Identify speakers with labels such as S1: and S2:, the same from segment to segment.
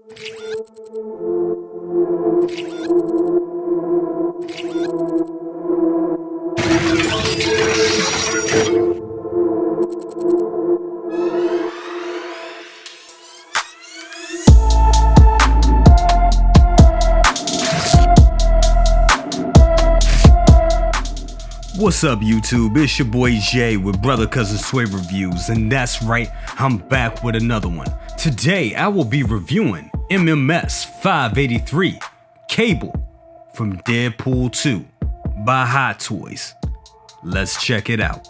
S1: What's up, YouTube? It's your boy Jay with Brother Cousin Sway Reviews, and that's right, I'm back with another one. Today, I will be reviewing MMS 583 Cable from Deadpool 2 by Hot Toys. Let's check it out.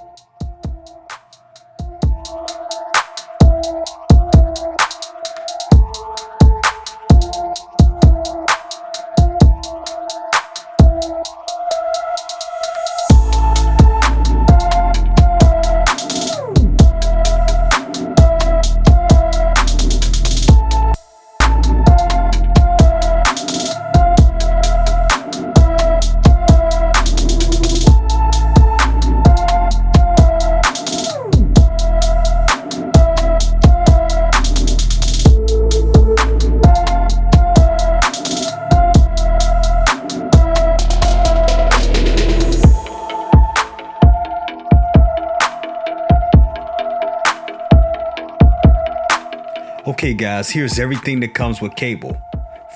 S1: Okay guys, here's everything that comes with Cable.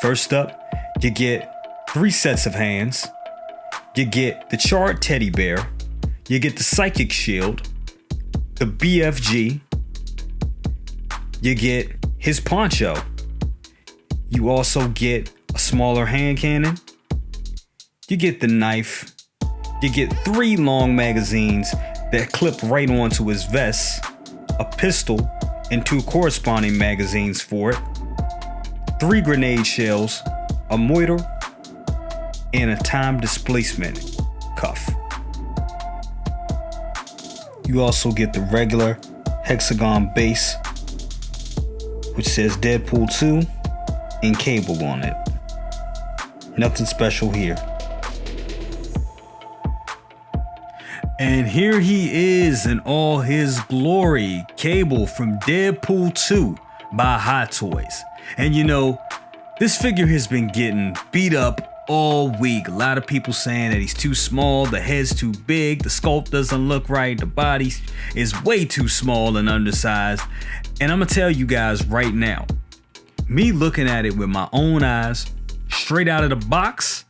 S1: First up, you get 3 sets of hands. You get the charred teddy bear. You get the psychic shield, the BFG. You get his poncho. You also get a smaller hand cannon. You get the knife. You get 3 long magazines that clip right onto his vest, a pistol, and 2 corresponding magazines for it, 3 grenade shells, a moiter, and a time displacement cuff. You also get the regular hexagon base, which says Deadpool 2 and Cable on it. Nothing special here. And here he is in all his glory, Cable from Deadpool 2 by Hot Toys. And you know, this figure has been getting beat up all week. A lot of people saying that he's too small, the head's too big, the sculpt doesn't look right, the body is way too small and undersized. And I'm gonna tell you guys right now, me looking at it with my own eyes, straight out of the box,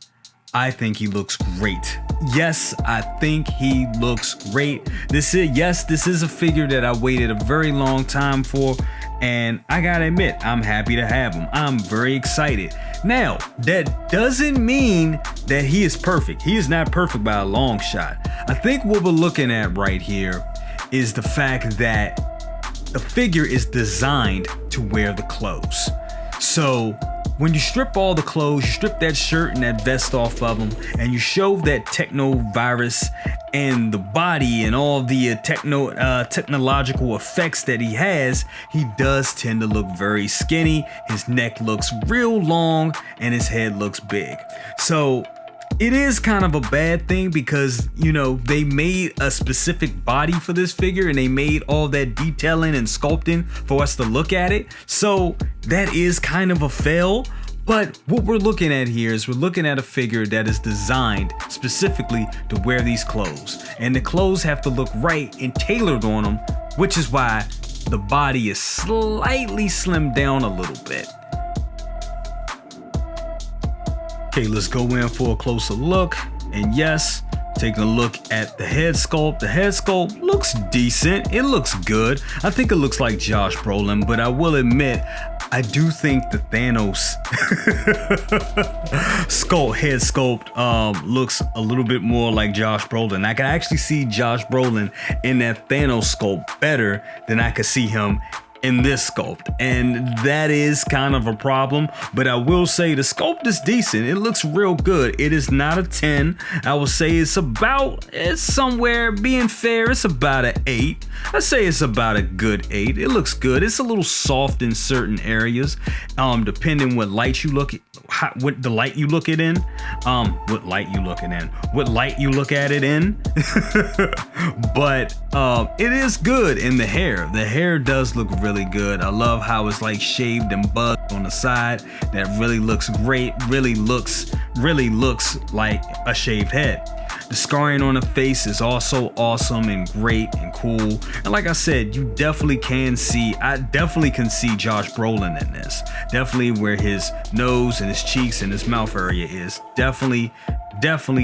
S1: I think he looks great. Yes, I think he looks great. This is a figure that I waited a very long time for, and I gotta admit, I'm happy to have him. I'm very excited. Now, that doesn't mean that he is perfect. He is not perfect by a long shot. I think what we're looking at right here is the fact that the figure is designed to wear the clothes. So when you strip all the clothes, you strip that shirt and that vest off of him, and you show that techno virus and the body and all the technological effects that he has, he does tend to look very skinny. His neck looks real long and his head looks big. So it is kind of a bad thing because, you know, they made a specific body for this figure and they made all that detailing and sculpting for us to look at it. So that is kind of a fail. But what we're looking at here is we're looking at a figure that is designed specifically to wear these clothes. And the clothes have to look right and tailored on them, which is why the body is slightly slimmed down a little bit. Okay, let's go in for a closer look. And yes, taking a look at the head sculpt. The head sculpt looks decent. It looks good. I think it looks like Josh Brolin, but I will admit, I do think the Thanos head sculpt looks a little bit more like Josh Brolin. I can actually see Josh Brolin in that Thanos sculpt better than I could see him in this sculpt, and that is kind of a problem. But I will say the sculpt is decent. It looks real good. It is not a 10. I will say it's somewhere, being fair, it's about an 8. I say it's about a good 8. It looks good. It's a little soft in certain areas, depending what light you look at. What the light you look at in, what light you looking in, what light you look at it in. But it is good in the hair. The hair does look really really good. I love how it's like shaved and buzzed on the side. That really looks great. Really looks like a shaved head. The scarring on the face is also awesome and great and cool. And like I said, I definitely can see Josh Brolin in this. Definitely where his nose and his cheeks and his mouth area is. Definitely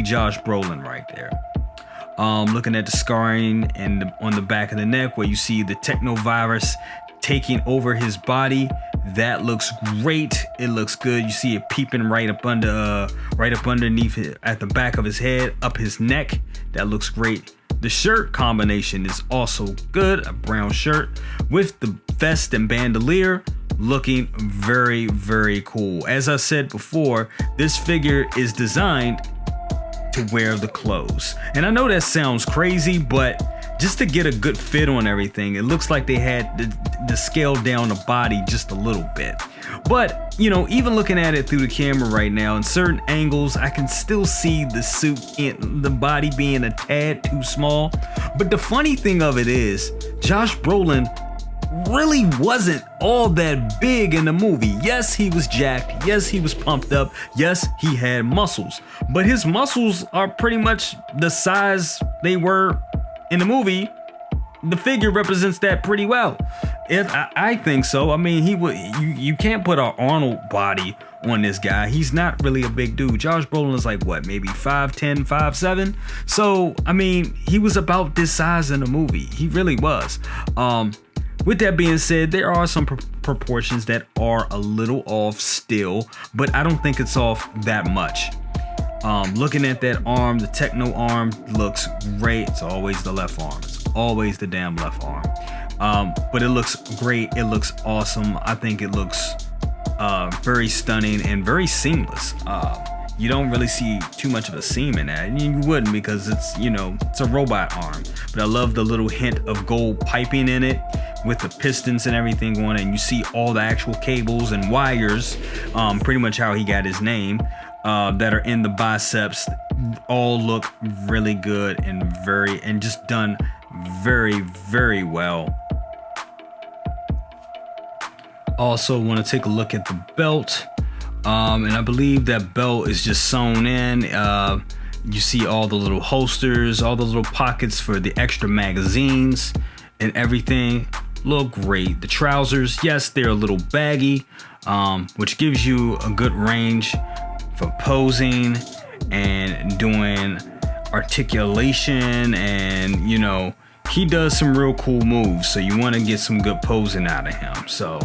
S1: Josh Brolin right there. Looking at the scarring and on the back of the neck where you see the technovirus taking over his body. That looks great. It looks good. You see it peeping right up underneath it at the back of his head, up his neck. That looks great. The shirt combination is also good. A brown shirt with the vest and bandolier, looking very, very cool. As I said before, this figure is designed to wear the clothes. And I know that sounds crazy, but just to get a good fit on everything, it looks like they had to scale down the body just a little bit. But, you know, even looking at it through the camera right now, in certain angles, I can still see the suit, the body being a tad too small. But the funny thing of it is, Josh Brolin really wasn't all that big in the movie. Yes, he was jacked. Yes, he was pumped up. Yes, he had muscles. But his muscles are pretty much the size they were in the movie. The figure represents that pretty well. I think so. I mean, you can't put an Arnold body on this guy. He's not really a big dude. Josh Brolin is like what, maybe 5'10", 5'7". So I mean, he was about this size in the movie. He really was. With that being said, there are some proportions that are a little off still, but I don't think it's off that much. Looking at that arm, the techno arm looks great. It's always the left arm. It's always the damn left arm. But it looks great. It looks awesome. I think it looks very stunning and very seamless. You don't really see too much of a seam in that. You wouldn't, because it's, you know, it's a robot arm. But I love the little hint of gold piping in it with the pistons and everything on it. And you see all the actual cables and wires, pretty much how he got his name, that are in the biceps. All look really good and just done very, very well. Also want to take a look at the belt. And I believe that belt is just sewn in. You see all the little holsters, all the little pockets for the extra magazines and everything. Look great. The trousers, yes, they're a little baggy, which gives you a good range for posing and doing articulation. And, you know, he does some real cool moves. So you want to get some good posing out of him. So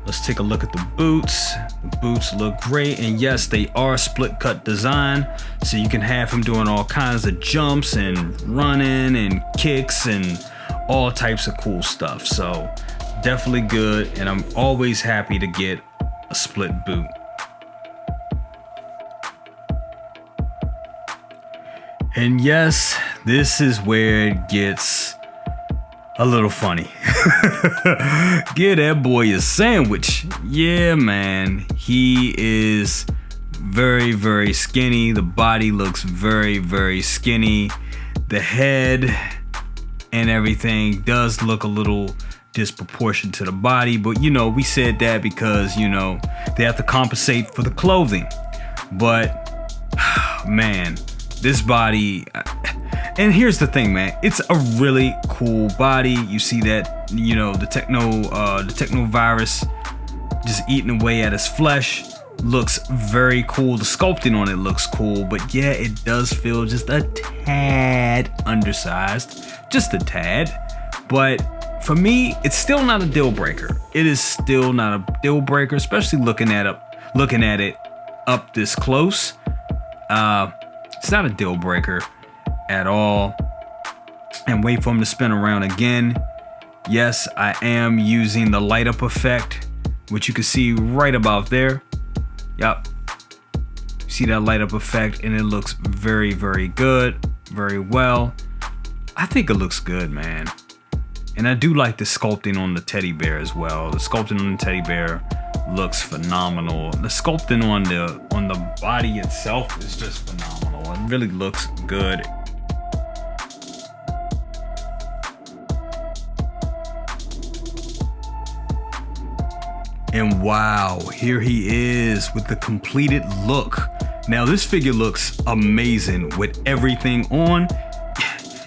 S1: let's take a look at the boots. The boots look great. And yes, they are split cut design. So you can have him doing all kinds of jumps and running and kicks and all types of cool stuff. So definitely good. And I'm always happy to get a split boot. And yes, this is where it gets a little funny. Give that boy a sandwich. Yeah, man. He is very, very skinny. The body looks very, very skinny. The head and everything does look a little disproportionate to the body. But, you know, we said that because, you know, they have to compensate for the clothing. But, man, this body... And here's the thing, man. It's a really cool body. You see that, you know, the techno virus just eating away at his flesh. Looks very cool. The sculpting on it looks cool. But yeah, it does feel just a tad undersized. Just a tad. But for me, it's still not a deal breaker. It is still not a deal breaker, especially looking at it up this close. It's not a deal breaker at all. And wait for him to spin around again. Yes, I am using the light up effect, which you can see right about there. Yep. See that light up effect, and it looks very, very good, very well. I think it looks good, man. And I do like the sculpting on the teddy bear as well. The sculpting on the teddy bear looks phenomenal. The sculpting on the body itself is just phenomenal. It really looks good. And wow, here he is with the completed look. Now this figure looks amazing with everything on.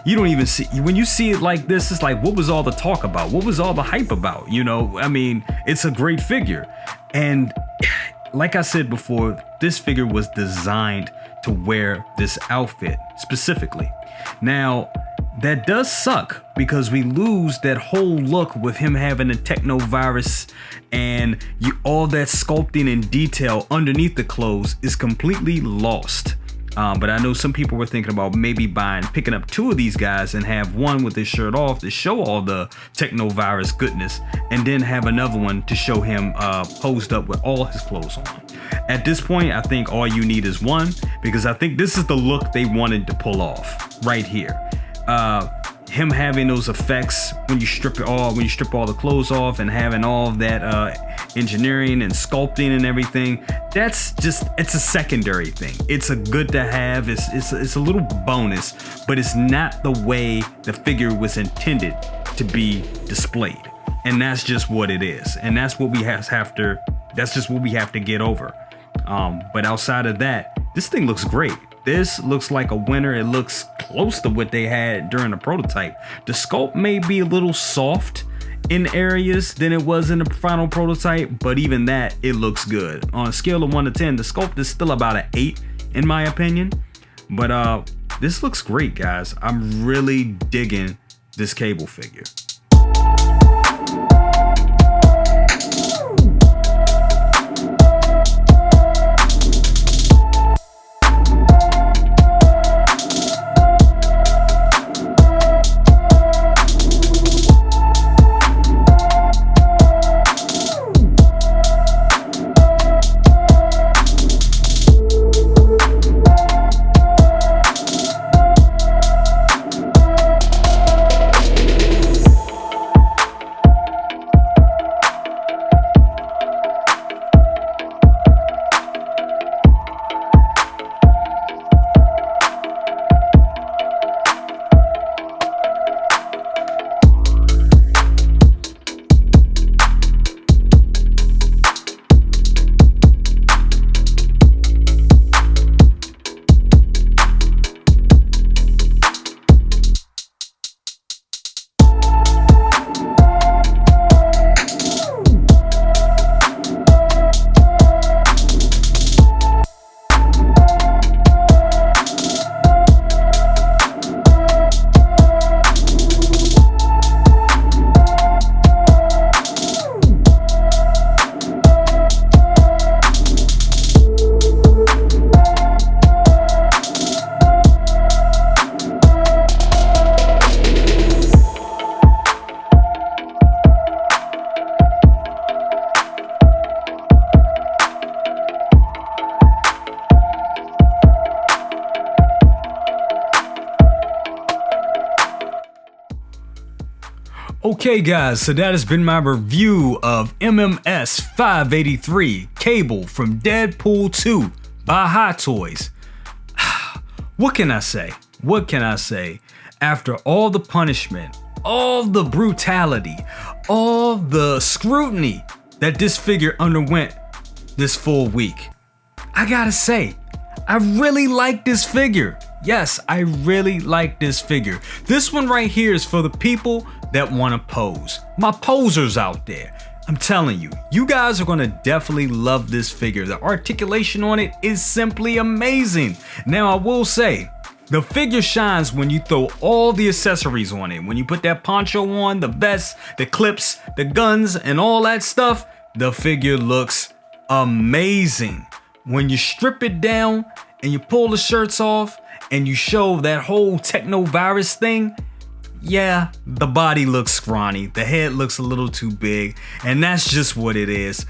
S1: You don't even see, when you see it like this, it's like, what was all the talk about? What was all the hype about? You know, I mean, it's a great figure. And like I said before, this figure was designed to wear this outfit specifically. Now, that does suck because we lose that whole look with him having a techno virus, and all that sculpting and detail underneath the clothes is completely lost. But I know some people were thinking about maybe picking up two of these guys and have one with his shirt off to show all the techno virus goodness, and then have another one to show him posed up with all his clothes on. At this point, I think all you need is one, because I think this is the look they wanted to pull off right here. Him having those effects when you strip all the clothes off, and having all of that engineering and sculpting and everything, it's a secondary thing. It's a good to have, it's a little bonus, but it's not the way the figure was intended to be displayed. And that's just what it is, and that's what we have to get over. But outside of that, this thing looks great. This looks like a winner. It looks close to what they had during the prototype. The sculpt may be a little soft in areas than it was in the final prototype, but even that, it looks good. On a scale of 1 to 10, the sculpt is still about an 8 in my opinion. But this looks great, guys. I'm really digging this Cable figure. Okay guys, so that has been my review of MMS 583 Cable from Deadpool 2 by Hot Toys. What can I say? What can I say? After all the punishment, all the brutality, all the scrutiny that this figure underwent this full week, I gotta say, I really like this figure. Yes, I really like this figure. This one right here is for the people that want to pose. My posers out there. I'm telling you, you guys are going to definitely love this figure. The articulation on it is simply amazing. Now, I will say, the figure shines when you throw all the accessories on it. When you put that poncho on, the vest, the clips, the guns, and all that stuff, the figure looks amazing. When you strip it down and you pull the shirts off and you show that whole techno virus thing, yeah, the body looks scrawny, the head looks a little too big, and that's just what it is.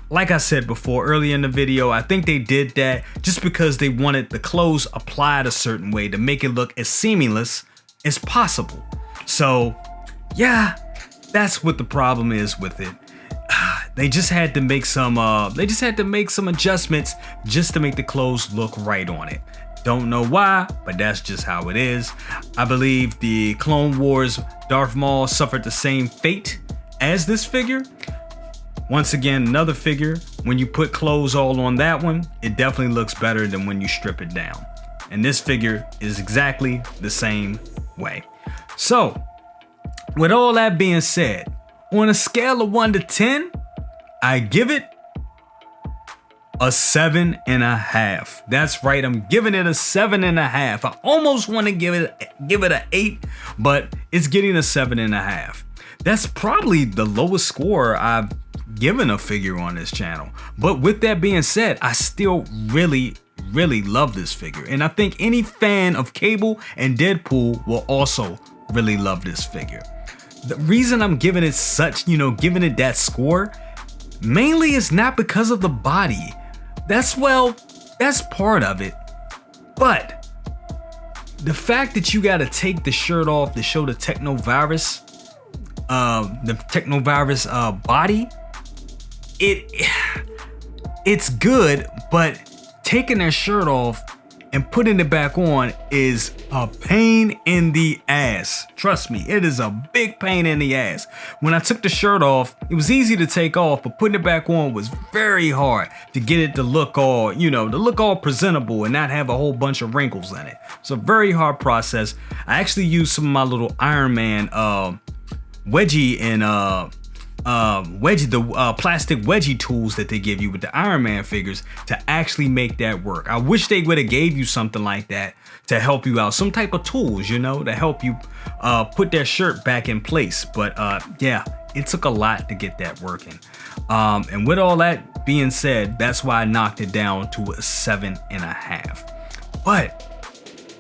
S1: Like I said before earlier in the video, I think they did that just because they wanted the clothes applied a certain way to make it look as seamless as possible. So yeah, that's what the problem is with it. They just had to make some adjustments just to make the clothes look right on it. Don't know why, but that's just how it is. I believe the Clone Wars Darth Maul suffered the same fate as this figure. Once again, another figure, when you put clothes all on that one, it definitely looks better than when you strip it down. And this figure is exactly the same way. So, with all that being said, on a scale of 1 to 10, I give it a 7.5. That's right, I'm giving it a 7.5. I almost want to give it an 8, but it's getting a 7.5. That's probably the lowest score I've given a figure on this channel. But with that being said, I still really love this figure. And I think any fan of Cable and Deadpool will also really love this figure. The reason I'm giving it such, giving it that score, mainly is not because of the body. That's part of it. But the fact that you gotta take the shirt off to show the Technovirus body, it's good, but taking that shirt off and putting it back on is a pain in the ass. Trust me, it is a big pain in the ass. When I took the shirt off, it was easy to take off, but putting it back on was very hard to get it to look all, presentable and not have a whole bunch of wrinkles in it. It's a very hard process. I actually used some of my little Iron Man wedgie and plastic wedgie tools that they give you with the Iron Man figures to actually make that work. I wish they would have gave you something like that to help you out, some type of tools, to help you put that shirt back in place. But yeah, it took a lot to get that working. And with all that being said, that's why I knocked it down to a 7.5. But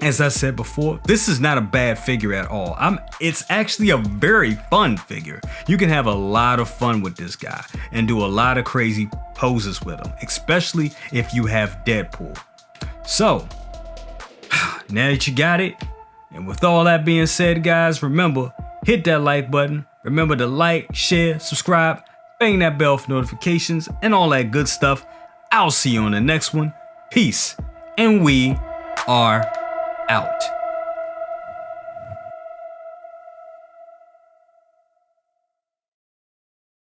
S1: as I said before, this is not a bad figure at all. It's actually a very fun figure. You can have a lot of fun with this guy and do a lot of crazy poses with him, especially if you have Deadpool. So, now that you got it, and with all that being said, guys, remember, hit that like button. Remember to like, share, subscribe, bang that bell for notifications, and all that good stuff. I'll see you on the next one. Peace, and we are out.